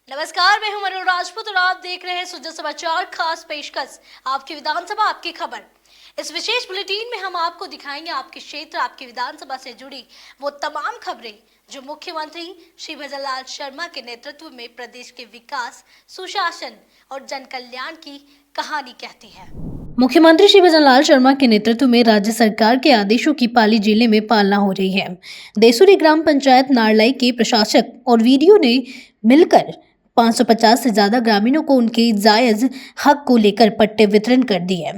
नमस्कार, मैं हूं मनु राजपूत और आप देख रहे हैं सुजन समाचार खास पेशकश आपकी विधानसभा आपकी खबर। इस विशेष बुलेटिन में हम आपको दिखाएंगे आपके क्षेत्र आपकी विधानसभा से जुड़ी वो तमाम खबरें जो मुख्यमंत्री श्री भजनलाल शर्मा के नेतृत्व में प्रदेश के विकास, सुशासन और जन कल्याण की कहानी कहती है। मुख्यमंत्री श्री भजनलाल शर्मा के नेतृत्व में राज्य सरकार के आदेशों की पाली जिले में पालना हो रही है। देसुरी ग्राम पंचायत नारलाई के प्रशासक और वीडियो ने मिलकर 550 से ज्यादा ग्रामीणों को उनके जायज हक को लेकर पट्टे वितरण कर दिए।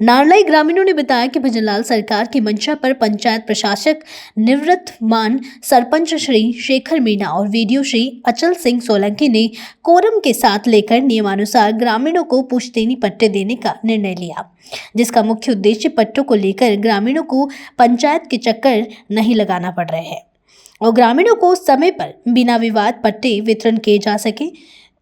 नारलाई ग्रामीणों ने बताया कि भजनलाल सरकार की मंशा पर पंचायत प्रशासक निवृत्तमान सरपंच श्री शेखर मीणा और वीडियो श्री अचल सिंह सोलंकी ने कोरम के साथ लेकर नियमानुसार ग्रामीणों को पुश्तैनी पट्टे देने का निर्णय लिया, जिसका मुख्य उद्देश्य पट्टों को लेकर ग्रामीणों को पंचायत के चक्कर नहीं लगाना पड़ रहे हैं और ग्रामीणों को समय पर बिना विवाद पट्टे वितरण किए जा सके।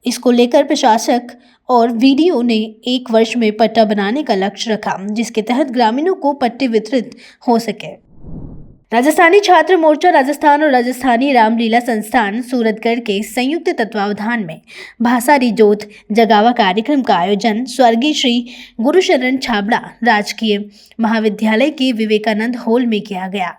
इसको लेकर प्रशासक और वीडियो ने 1 वर्ष में पट्टा बनाने का लक्ष्य रखा, जिसके तहत ग्रामीणों को पट्टे वितरित हो सके। राजस्थानी छात्र मोर्चा राजस्थान और राजस्थानी रामलीला संस्थान सूरतगढ़ के संयुक्त तत्वावधान में भाषारी जोत जगावा कार्यक्रम का आयोजन स्वर्गीय श्री गुरुशरण छाबड़ा राजकीय महाविद्यालय के विवेकानंद हॉल में किया गया।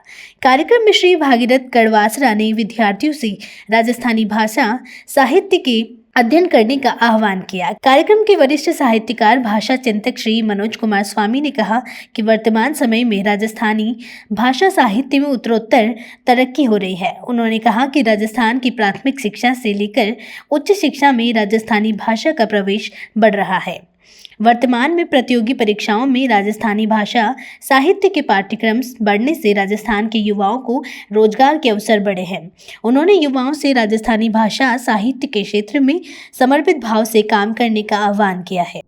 कार्यक्रम में श्री भागीरथ कड़वासरा ने विद्यार्थियों से राजस्थानी भाषा साहित्य के अध्ययन करने का आह्वान किया। कार्यक्रम के वरिष्ठ साहित्यकार भाषा चिंतक श्री मनोज कुमार स्वामी ने कहा कि वर्तमान समय में राजस्थानी भाषा साहित्य में उत्तरोत्तर तरक्की हो रही है। उन्होंने कहा कि राजस्थान की प्राथमिक शिक्षा से लेकर उच्च शिक्षा में राजस्थानी भाषा का प्रवेश बढ़ रहा है। वर्तमान में प्रतियोगी परीक्षाओं में राजस्थानी भाषा साहित्य के पाठ्यक्रम बढ़ने से राजस्थान के युवाओं को रोजगार के अवसर बढ़े हैं। उन्होंने युवाओं से राजस्थानी भाषा साहित्य के क्षेत्र में समर्पित भाव से काम करने का आह्वान किया है।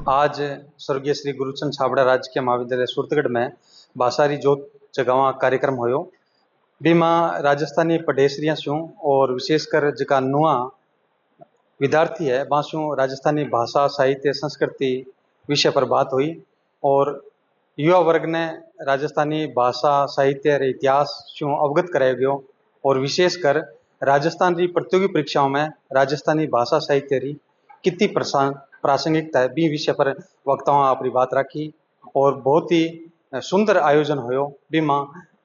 आज स्वर्गीय श्री गुरुचरण छाबड़ा राजकीय महाविद्यालय सूरतगढ़ में भाषारी जोत जगावा कार्यक्रम होयो। बीमा राजस्थानी पढ़ेसरियाँ छूँ और विशेषकर जका नुआ विद्यार्थी है बासों राजस्थानी भाषा साहित्य संस्कृति विषय पर बात हुई और युवा वर्ग ने राजस्थानी भाषा साहित्य और इतिहास से अवगत कराया गयो और विशेषकर राजस्थान की प्रतियोगी परीक्षाओं में राजस्थानी भाषा साहित्य री कितनी प्रासंगिकता है बी विषय पर वक्ताओं अपनी बात रखी और बहुत ही सुंदर आयोजन होयो। बीमा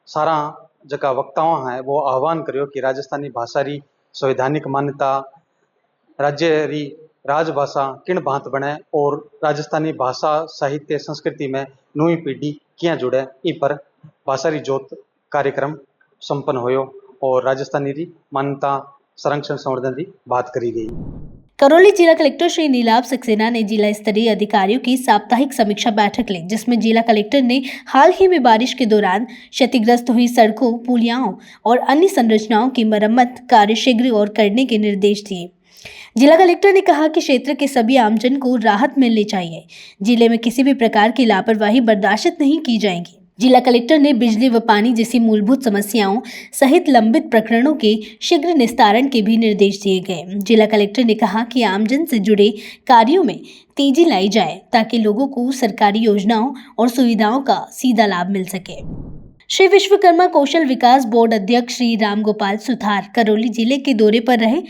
सारा जका वक्ताओं है वो आह्वान करियो कि राजस्थानी भाषा री संवैधानिक मान्यता राज्य री राजभाषा किन भांत बने और राजस्थानी भाषा साहित्य संस्कृति में नई पीढ़ी क्या जुड़े इ पर भाषारी जोत कार्यक्रम संपन्न होयो और राजस्थानी री मान्यता संरक्षण संवर्धन की बात करी गई। करौली जिला कलेक्टर श्री नीलाभ सक्सेना ने जिला स्तरीय अधिकारियों की साप्ताहिक समीक्षा बैठक ली, जिसमें जिला कलेक्टर ने हाल ही में बारिश के दौरान क्षतिग्रस्त हुई सड़कों, पुलियाओं और अन्य संरचनाओं की मरम्मत कार्य शीघ्र और करने के निर्देश दिए। जिला कलेक्टर ने कहा कि क्षेत्र के सभी आमजन को राहत मिलनी चाहिए। जिले में किसी भी प्रकार की लापरवाही बर्दाश्त नहीं की जाएगी। जिला कलेक्टर ने बिजली व पानी जैसी मूलभूत समस्याओं सहित लंबित प्रकरणों के शीघ्र निस्तारण के भी निर्देश दिए गए। जिला कलेक्टर ने कहा कि आमजन से जुड़े कार्यों में तेजी लाई जाए ताकि लोगों को सरकारी योजनाओं और सुविधाओं का सीधा लाभ मिल सके। श्री विश्वकर्मा कौशल विकास बोर्ड अध्यक्ष श्री रामगोपाल सुथार करौली जिले के दौरे पर रहे।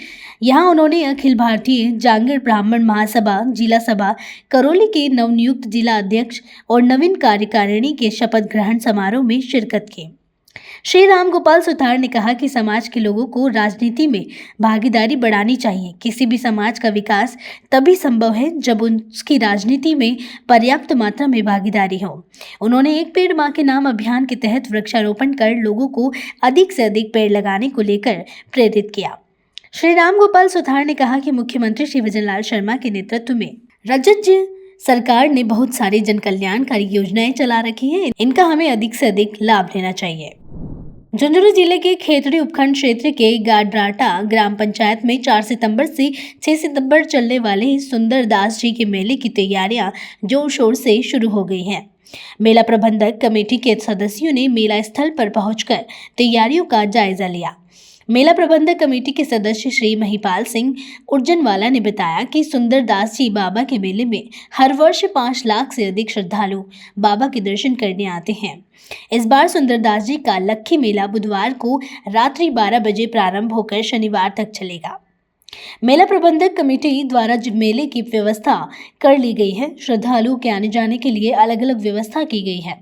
यहां उन्होंने अखिल भारतीय जांगीर ब्राह्मण महासभा जिला सभा करौली के नवनियुक्त जिला अध्यक्ष और नवीन कार्यकारिणी के शपथ ग्रहण समारोह में शिरकत की। श्री रामगोपाल सुथार ने कहा कि समाज के लोगों को राजनीति में भागीदारी बढ़ानी चाहिए। किसी भी समाज का विकास तभी संभव है जब उसकी राजनीति में पर्याप्त मात्रा में भागीदारी हो। उन्होंने एक पेड़ मां के नाम अभियान के तहत वृक्षारोपण कर लोगों को अधिक से अधिक पेड़ लगाने को लेकर प्रेरित किया। श्री रामगोपाल सुथार ने कहा कि मुख्यमंत्री श्री भजनलाल शर्मा के नेतृत्व में राज्य सरकार ने बहुत सारी जन कल्याणकारी योजनाएं चला रखी हैं। इनका हमें अधिक से अधिक लाभ लेना चाहिए। झुंझुनू जिले के खेतड़ी उपखंड क्षेत्र के गाडराटा ग्राम पंचायत में 4 सितंबर से 6 सितंबर चलने वाले सुंदरदास जी के मेले की तैयारियां जोर शोर से शुरू हो गई हैं। मेला प्रबंधक कमेटी के सदस्यों ने मेला स्थल पर पहुंचकर तैयारियों का जायजा लिया। मेला प्रबंधक कमेटी के सदस्य श्री महिपाल सिंह उर्जनवाला ने बताया कि सुंदरदास जी बाबा के मेले में हर वर्ष 5 लाख से अधिक श्रद्धालु बाबा के दर्शन करने आते हैं। इस बार सुंदरदास जी का लक्खी मेला बुधवार को रात्रि 12 बजे प्रारंभ होकर शनिवार तक चलेगा। मेला प्रबंधक कमेटी द्वारा मेले की व्यवस्था कर ली गई है। श्रद्धालुओं के आने जाने के लिए अलग अलग व्यवस्था की गई है।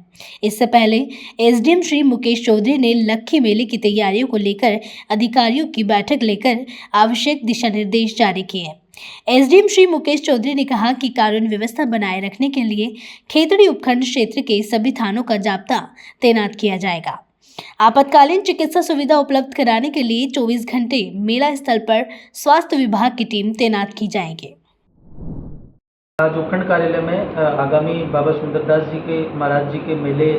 इससे पहले एसडीएम श्री मुकेश चौधरी ने लक्खी मेले की तैयारियों को लेकर अधिकारियों की बैठक लेकर आवश्यक दिशा निर्देश जारी किए। एसडीएम श्री मुकेश चौधरी ने कहा कि कानून व्यवस्था बनाए रखने के लिए खेतड़ी उपखंड क्षेत्र के सभी थानों का जाब्ता तैनात किया जाएगा। आपातकालीन चिकित्सा सुविधा उपलब्ध कराने के लिए 24 घंटे मेला स्थल पर स्वास्थ्य विभाग की टीम तैनात की जाएगी। आज उपखंड कार्यालय में आगामी बाबा सुंदरदास जी के महाराज जी के मेले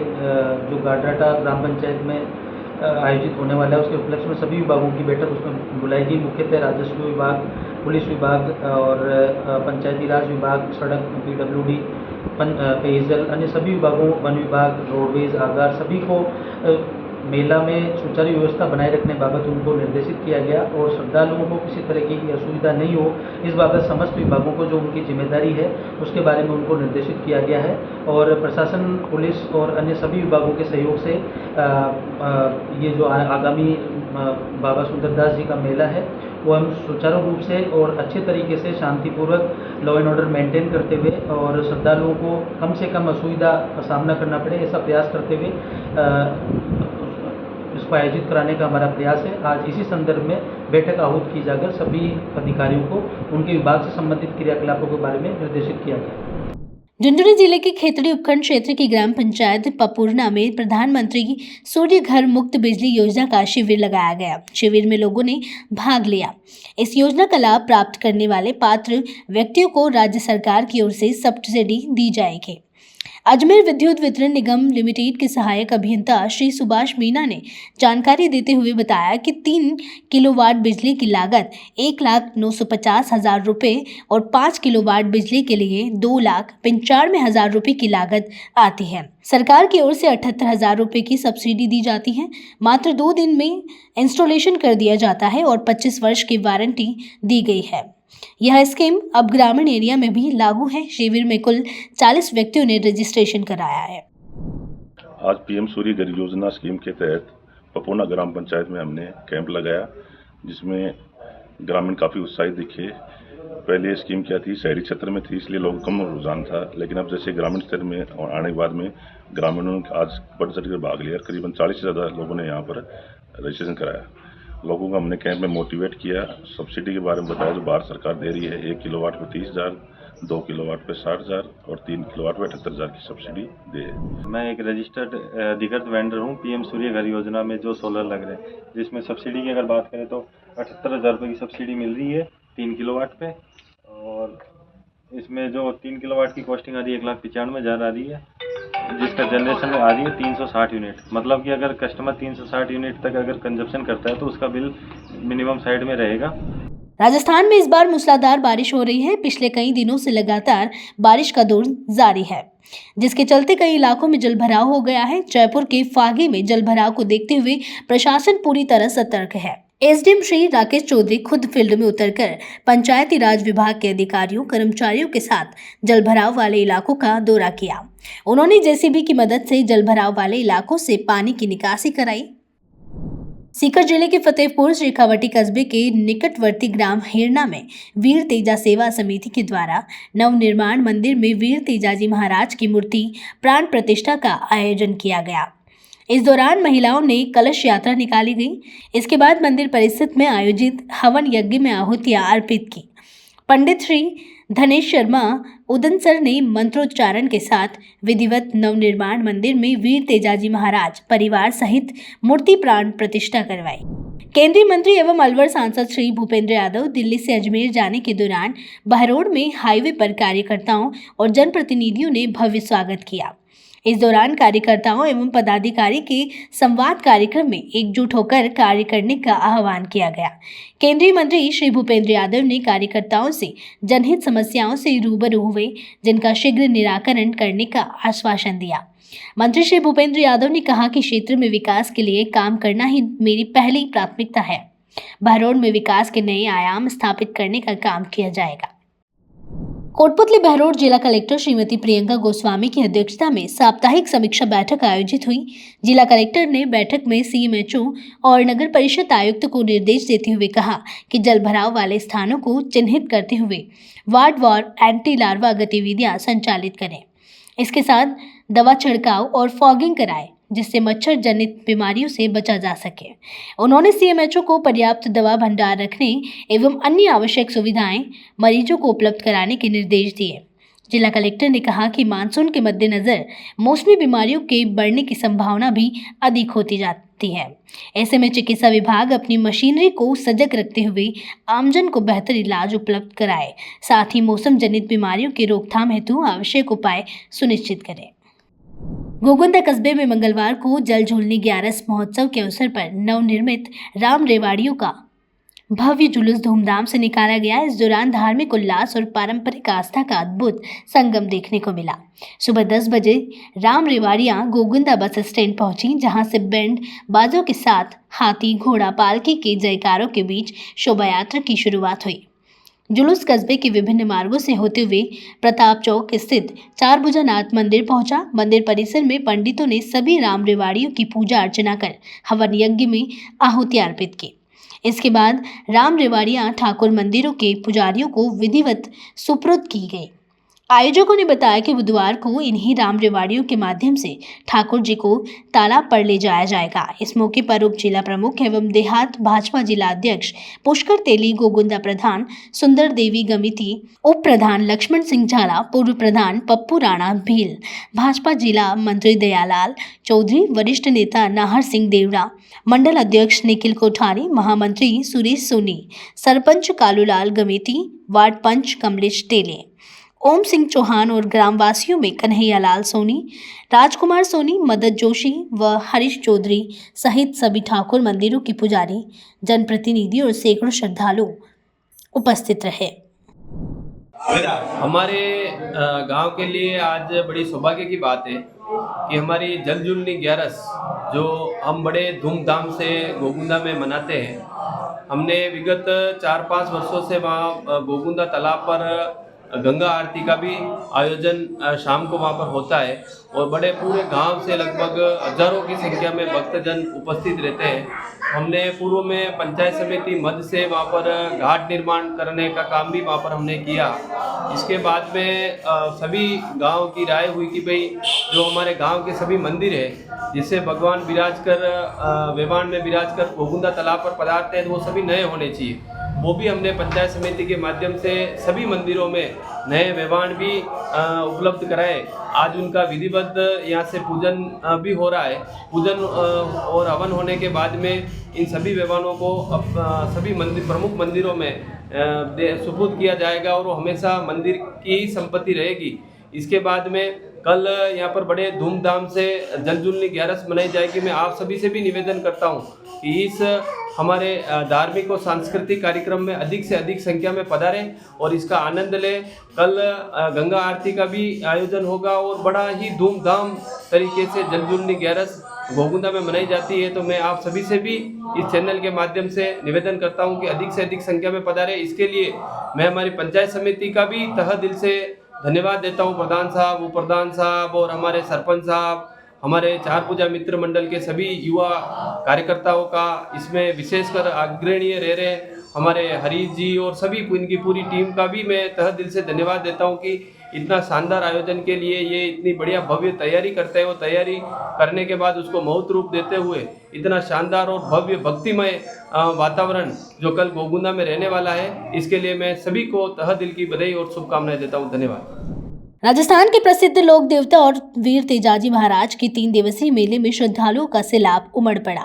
जो गाडराटा ग्राम पंचायत में आयोजित होने वाला है, उसके उपलक्ष्य में सभी विभागों की बैठक उसमें बुलाई गई। मुख्यतः राजस्व विभाग, पुलिस विभाग और पंचायती राज विभाग, सड़क, पीडब्ल्यूडी, पेयजल, अन्य सभी विभागों, वन विभाग, रोडवेज, आगार, सभी को मेला में सुचारू व्यवस्था बनाए रखने बाबत उनको निर्देशित किया गया और श्रद्धालुओं को किसी तरह की असुविधा नहीं हो, इस बाबत समस्त विभागों को जो उनकी जिम्मेदारी है उसके बारे में उनको निर्देशित किया गया है। और प्रशासन, पुलिस और अन्य सभी विभागों के सहयोग से ये जो आगामी बाबा सुंदरदास जी का मेला है वो हम सुचारू रूप से और अच्छे तरीके से शांतिपूर्वक लॉ एंड ऑर्डर मेंटेन करते हुए और श्रद्धालुओं को कम से कम असुविधा का सामना करना पड़े ऐसा प्रयास करते हुए इसको आयोजित कराने का हमारा प्रयास है। आज इसी संदर्भ में बैठक आहूत की जाकर सभी अधिकारियों को उनके विभाग से संबंधित क्रियाकलापों के बारे में निर्देशित किया गया। झुंझुनू जिले के खेतड़ी उपखंड क्षेत्र की ग्राम पंचायत पपूर्ना में प्रधानमंत्री सूर्य घर मुक्त बिजली योजना का शिविर लगाया गया। शिविर में लोगों ने भाग लिया। इस योजना का लाभ प्राप्त करने वाले पात्र व्यक्तियों को राज्य सरकार की ओर से सब्सिडी दी जाएगी। अजमेर विद्युत वितरण निगम लिमिटेड के सहायक अभियंता श्री सुभाष मीना ने जानकारी देते हुए बताया कि 3 किलोवाट बिजली की लागत 1,950,000 रुपये और 5 किलोवाट बिजली के लिए 2,95,000 रुपये की लागत आती है। सरकार की ओर से 78,000 रुपये की सब्सिडी दी जाती है। मात्र 2 दिन में इंस्टॉलेशन कर दिया जाता है और 25 वर्ष की वारंटी दी गई है। यह स्कीम अब ग्रामीण एरिया में भी लागू है। शिविर में कुल 40 व्यक्तियों ने रजिस्ट्रेशन कराया है। आज पीएम सूर्य घर योजना स्कीम के तहत पपूर्ना ग्राम पंचायत में हमने कैंप लगाया, जिसमें ग्रामीण काफ़ी उत्साहित दिखे। पहले स्कीम क्या थी, शहरी क्षेत्र में थी, इसलिए लोग कम रुझान था, लेकिन अब जैसे ग्रामीण क्षेत्र में आने के बाद में ग्रामीणों ने आज बढ़ चढ़ कर भाग लिया। करीबन 40 से ज़्यादा लोगों ने यहाँ पर रजिस्ट्रेशन कराया। लोगों को हमने कैंप में मोटिवेट किया, सब्सिडी के बारे में बताया जो भारत सरकार दे रही है। 1 किलोवाट पे 30,000, 2 किलोवाट पे 60,000 और 3 किलोवाट पे 78,000 की सब्सिडी दे। मैं एक रजिस्टर्ड अधिकृत वेंडर हूँ पीएम सूर्य घर योजना में जो सोलर लग रहे हैं, जिसमें सब्सिडी की अगर बात करें तो 78,000 रुपये की सब्सिडी मिल रही है 3 किलोवाट पे। और इसमें जो 3 किलोवाट की कॉस्टिंग आ रही है 1,95,000 आ रही है, जिसका जनरेशन आ रही है 360 यूनिट। मतलब कि अगर कस्टमर 360 यूनिट तक अगर कंजप्शन करता है तो उसका बिल मिनिमम साइड में रहेगा। राजस्थान में इस बार मूसलाधार बारिश हो रही है। पिछले कई दिनों से लगातार बारिश का दौर जारी है, जिसके चलते कई इलाकों में जलभराव हो गया है। जयपुर के फागी में जलभराव को देखते हुए प्रशासन पूरी तरह सतर्क है। एसडीएम श्री राकेश चौधरी खुद फील्ड में उतरकर पंचायती राज विभाग के अधिकारियों, कर्मचारियों के साथ जलभराव वाले इलाकों का दौरा किया। उन्होंने जेसीबी की मदद से जलभराव वाले इलाकों से पानी की निकासी कराई। सीकर जिले के फतेहपुर शेखावटी कस्बे के निकटवर्ती ग्राम हिरना में वीर तेजा सेवा समिति के द्वारा नवनिर्माण मंदिर में वीर तेजाजी महाराज की मूर्ति प्राण प्रतिष्ठा का आयोजन किया गया। इस दौरान महिलाओं ने कलश यात्रा निकाली गई। इसके बाद मंदिर परिसर में आयोजित हवन यज्ञ में आहुतियां अर्पित की। पंडित श्री धनेश शर्मा उदनसर ने मंत्रोच्चारण के साथ विधिवत नवनिर्माण मंदिर में वीर तेजाजी महाराज परिवार सहित मूर्ति प्राण प्रतिष्ठा करवाई। केंद्रीय मंत्री एवं अलवर सांसद श्री भूपेंद्र यादव दिल्ली से अजमेर जाने के दौरान बहरोड में हाईवे पर कार्यकर्ताओं और जनप्रतिनिधियों ने भव्य स्वागत किया। इस दौरान कार्यकर्ताओं एवं पदाधिकारी के संवाद कार्यक्रम में एकजुट होकर कार्य करने का आह्वान किया गया। केंद्रीय मंत्री श्री भूपेंद्र यादव ने कार्यकर्ताओं से जनहित समस्याओं से रूबरू हुए, जिनका शीघ्र निराकरण करने का आश्वासन दिया। मंत्री श्री भूपेंद्र यादव ने कहा कि क्षेत्र में विकास के लिए काम करना ही मेरी पहली प्राथमिकता है। बहरोड में विकास के नए आयाम स्थापित करने का काम किया जाएगा। कोटपुतली बहरोड जिला कलेक्टर श्रीमती प्रियंका गोस्वामी की अध्यक्षता में साप्ताहिक समीक्षा बैठक आयोजित हुई। जिला कलेक्टर ने बैठक में सीएमएचओ और नगर परिषद आयुक्त को निर्देश देते हुए कहा कि जल भराव वाले स्थानों को चिन्हित करते हुए वार्ड वार एंटी लार्वा गतिविधियां संचालित करें। इसके साथ दवा छिड़काव और फॉगिंग कराएं, जिससे मच्छर जनित बीमारियों से बचा जा सके। उन्होंने सीएमएचओ को पर्याप्त दवा भंडार रखने एवं अन्य आवश्यक सुविधाएं मरीजों को उपलब्ध कराने के निर्देश दिए। जिला कलेक्टर ने कहा कि मानसून के मद्देनजर मौसमी बीमारियों के बढ़ने की संभावना भी अधिक होती जाती है। ऐसे में चिकित्सा विभाग अपनी मशीनरी को सजग रखते हुए आमजन को बेहतर इलाज उपलब्ध कराए, साथ ही मौसम जनित बीमारियों की रोकथाम हेतु आवश्यक उपाय सुनिश्चित करें। गोगुंदा कस्बे में मंगलवार को जल झूलनी 11 महोत्सव के अवसर पर नवनिर्मित राम रेवाड़ियों का भव्य जुलूस धूमधाम से निकाला गया। इस दौरान धार्मिक उल्लास और पारंपरिक आस्था का अद्भुत संगम देखने को मिला। सुबह 10 बजे राम रेवाड़ियां गोगुंदा बस स्टैंड पहुंची, जहां से बैंड बाजों के साथ हाथी घोड़ा पालकी के जयकारों के बीच शोभा यात्रा की शुरुआत हुई। जुलूस कस्बे के विभिन्न मार्गों से होते हुए प्रताप चौक स्थित चारभुजानाथ मंदिर पहुंचा। मंदिर परिसर में पंडितों ने सभी राम रेवाड़ियों की पूजा अर्चना कर हवन यज्ञ में आहुति अर्पित की। इसके बाद राम रेवाड़ियां ठाकुर मंदिरों के पुजारियों को विधिवत सुपुर्द की गई। आयोजकों ने बताया कि बुधवार को इन्हीं राम रेवाड़ियों के माध्यम से ठाकुर जी को तालाब पर ले जाया जाएगा। इस मौके पर उप जिला प्रमुख एवं देहात भाजपा जिला अध्यक्ष पुष्कर तेली, गोगुंदा प्रधान सुंदर देवी गमिती, उप प्रधान लक्ष्मण सिंह झाला, पूर्व प्रधान पप्पू राणा भील, भाजपा जिला मंत्री दयालाल चौधरी, वरिष्ठ नेता नाहर सिंह देवड़ा, मंडल अध्यक्ष निखिल कोठारी, महामंत्री सुरेश सोनी, सरपंच कालूलाल गमेती, वार्ड पंच कमलेश टेले, ओम सिंह चौहान और ग्रामवासियों में कन्हैया लाल सोनी, राजकुमार सोनी, मदद जोशी व हरीश चौधरी सहित सभी ठाकुर मंदिरों के पुजारी, जनप्रतिनिधि और सैकड़ों श्रद्धालु उपस्थित रहे। हमारे गांव के लिए आज बड़ी सौभाग्य की बात है कि हमारी जल झूलनी 11 जो हम बड़े धूमधाम से गोगुंदा में मनाते हैं। हमने विगत 4-5 वर्षों से वहाँ गोगुंदा तालाब पर गंगा आरती का भी आयोजन शाम को वहाँ पर होता है और बड़े पूरे गांव से लगभग हजारों की संख्या में भक्तजन उपस्थित रहते हैं। हमने पूर्व में पंचायत समिति मध्य से वहाँ पर घाट निर्माण करने का काम भी वहाँ पर हमने किया। इसके बाद में सभी गांव की राय हुई कि भाई जो हमारे गांव के सभी मंदिर है जिससे भगवान विराज कर वेवान में विराज कर गोगुंदा तालाब पर पधारते हैं, वो सभी नए होने चाहिए। वो भी हमने पंचायत समिति के माध्यम से सभी मंदिरों में नए वेवान भी उपलब्ध कराए। आज उनका विधिवत यहाँ से पूजन भी हो रहा है। पूजन और हवन होने के बाद में इन सभी वेवानों को सभी मंदिर प्रमुख मंदिरों में सुपुर्द किया जाएगा और वो हमेशा मंदिर की ही संपत्ति रहेगी। इसके बाद में कल यहाँ पर बड़े धूमधाम से जल झूलनी 11 मनाई जाएगी। मैं आप सभी से भी निवेदन करता हूँ कि इस हमारे धार्मिक और सांस्कृतिक कार्यक्रम में अधिक से अधिक संख्या में पधारें और इसका आनंद लें। कल गंगा आरती का भी आयोजन होगा और बड़ा ही धूमधाम तरीके से जल झूलनी 11 गोगुंदा में मनाई जाती है। तो मैं आप सभी से भी इस चैनल के माध्यम से निवेदन करता हूं कि अधिक से अधिक संख्या में पधारें। इसके लिए मैं हमारी पंचायत समिति का भी तहे दिल से धन्यवाद देता हूं। प्रधान साहब, उप प्रधान साहब और हमारे सरपंच साहब, हमारे चार पूजा मित्र मंडल के सभी युवा कार्यकर्ताओं का, इसमें विशेषकर अग्रणीय रह रहे हमारे हरीश जी और सभी इनकी पूरी टीम का भी मैं तहे दिल से धन्यवाद देता हूं कि इतना शानदार आयोजन के लिए ये इतनी बढ़िया भव्य तैयारी करते हैं। वो तैयारी करने के बाद उसको महूर्त रूप देते हुए इतना शानदार और भव्य भक्तिमय वातावरण जो कल गोगुंदा में रहने वाला है, इसके लिए मैं सभी को तहे दिल की बधाई और शुभकामनाएं देता हूं। धन्यवाद। राजस्थान के प्रसिद्ध लोक देवता और वीर तेजाजी महाराज के 3 दिवसीय मेले में श्रद्धालुओं का सैलाब उमड़ पड़ा।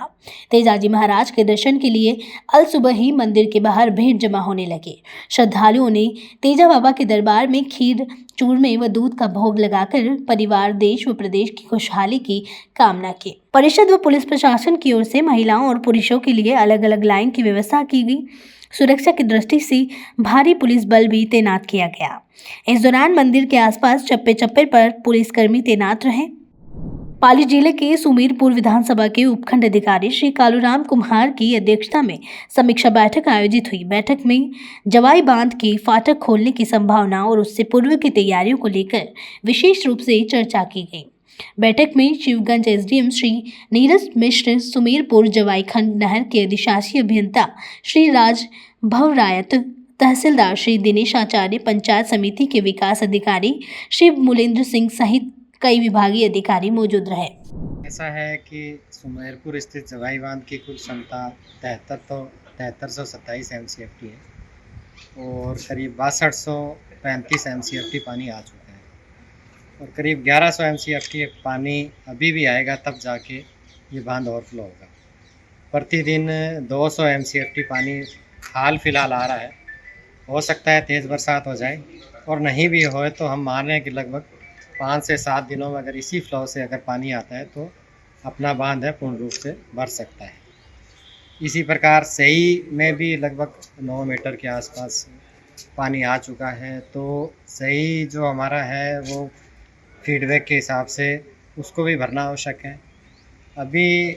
तेजाजी महाराज के दर्शन के लिए अल सुबह ही मंदिर के बाहर भीड़ जमा होने लगे। श्रद्धालुओं ने तेजा बाबा के दरबार में खीर, चूरमे व दूध का भोग लगाकर परिवार, देश व प्रदेश की खुशहाली की कामना की। परिषद व पुलिस प्रशासन की ओर से महिलाओं और पुरुषों के लिए अलग अलग लाइन की व्यवस्था की गई। सुरक्षा की दृष्टि से भारी पुलिस बल भी तैनात किया गया। इस दौरान मंदिर के आसपास चप्पे चप्पे पर पुलिसकर्मी तैनात रहे। पाली जिले के सुमेरपुर विधानसभा के उपखंड अधिकारी श्री कालूराम कुम्हार की अध्यक्षता में समीक्षा बैठक आयोजित हुई। बैठक में जवाई बांध के फाटक खोलने की संभावना और उससे पूर्व की तैयारियों को लेकर विशेष रूप से चर्चा की गई। बैठक में शिवगंज एसडीएम श्री नीरज मिश्र, सुमेरपुर जवाई खंड नहर के अधिशासी अभियंता श्री राज भवरायत, तहसीलदार श्री दिनेश आचार्य, पंचायत समिति के विकास अधिकारी श्री मूलेंद्र सिंह सहित कई विभागीय अधिकारी मौजूद रहे। ऐसा है कि सुमेरपुर स्थित जवाई बांध की कुल क्षमता 7327 MCFT है और करीब 6235 MCFT पानी आ चुका है और करीब 1100 MCFT पानी अभी भी आएगा, तब जाके ये बांध ओवरफ्लो होगा। प्रतिदिन 200 MCFT पानी हाल फिलहाल आ रहा है। हो सकता है तेज़ बरसात हो जाए और नहीं भी होए तो हम मान रहे हैं कि लगभग 5 से 7 दिनों में अगर इसी फ्लो से अगर पानी आता है तो अपना बांध है पूर्ण रूप से भर सकता है। इसी प्रकार सही में भी लगभग 9 मीटर के आसपास पानी आ चुका है, तो सही जो हमारा है वो फीडबैक के हिसाब से उसको भी भरना आवश्यक है। अभी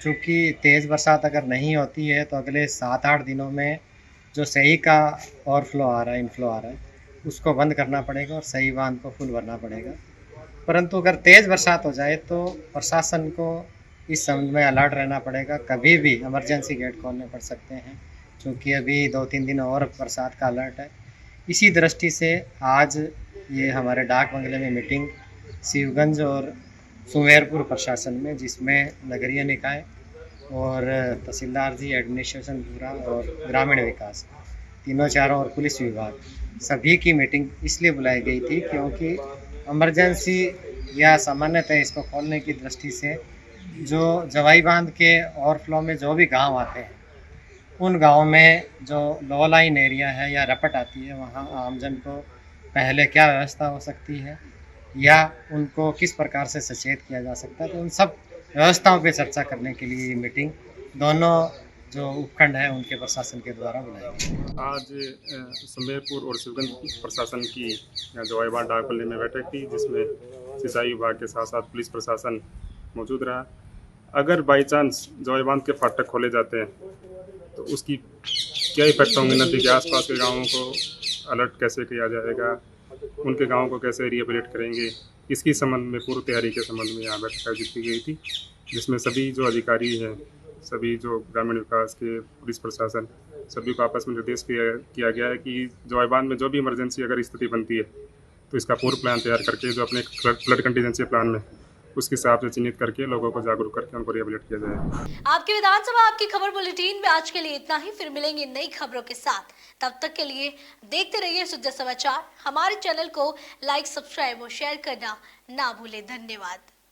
चूँकि तेज़ बरसात अगर नहीं होती है तो अगले 7-8 दिनों में जो सही का ओवरफ्लो आ रहा है, इनफ्लो आ रहा है, उसको बंद करना पड़ेगा और सही बांध को फुल भरना पड़ेगा। परंतु अगर तेज़ बरसात हो जाए तो प्रशासन को इस संबंध में अलर्ट रहना पड़ेगा। कभी भी इमरजेंसी गेट खोलने पड़ सकते हैं, क्योंकि अभी 2-3 दिन और बरसात का अलर्ट है। इसी दृष्टि से आज ये हमारे डाक बंगले में मीटिंग शिवगंज और सुमेरपुर प्रशासन में, जिसमें नगरीय निकाय और तहसीलदार जी, एडमिनिस्ट्रेशन पूरा और ग्रामीण विकास तीनों चारों और पुलिस विभाग सभी की मीटिंग इसलिए बुलाई गई थी क्योंकि इमरजेंसी या सामान्यतः इसको खोलने की दृष्टि से जो जवाई बांध के ओवरफ्लो में जो भी गांव आते हैं, उन गांवों में जो लो लाइन एरिया है या रपट आती है, वहां आमजन को पहले क्या व्यवस्था हो सकती है या उनको किस प्रकार से सचेत किया जा सकता है, तो उन सब व्यवस्थाओं पे चर्चा करने के लिए ये मीटिंग दोनों जो उपखंड है उनके प्रशासन के द्वारा बुलाई गई। आज सुमेरपुर और शिवगंज प्रशासन की जवाई बांध डाक बंगले में बैठक थी, जिसमें सिंचाई विभाग के साथ साथ पुलिस प्रशासन मौजूद रहा। अगर बाई चांस जवाई बांध के फाटक खोले जाते हैं तो उसकी क्या इफेक्ट होंगे, नदी के आसपास के गाँवों को अलर्ट कैसे किया जाएगा, उनके गाँव को कैसे रिहेबिलिट करेंगे, इसकी संबंध में पूर्व तैयारी के संबंध में यहाँ बैठक आयोजित की गई थी, जिसमें सभी जो अधिकारी हैं, सभी जो ग्रामीण विकास के, पुलिस प्रशासन, सभी को आपस में निर्देश किया गया है कि जवाई बांध में जो भी इमरजेंसी अगर स्थिति बनती है तो इसका पूर्व प्लान तैयार करके जो अपने फ्लड कंटीजेंसी प्लान में उसके हिसाब से चिन्हित करके लोगों को जागरूक करके उनको रिहेबिलिट किया जाए। आपकी विधानसभा आपकी खबर बुलेटिन में आज के लिए इतना ही। फिर मिलेंगे नई खबरों के साथ। तब तक के लिए देखते रहिए सुजा समाचार। हमारे चैनल को लाइक, सब्सक्राइब और शेयर करना ना भूलें। धन्यवाद।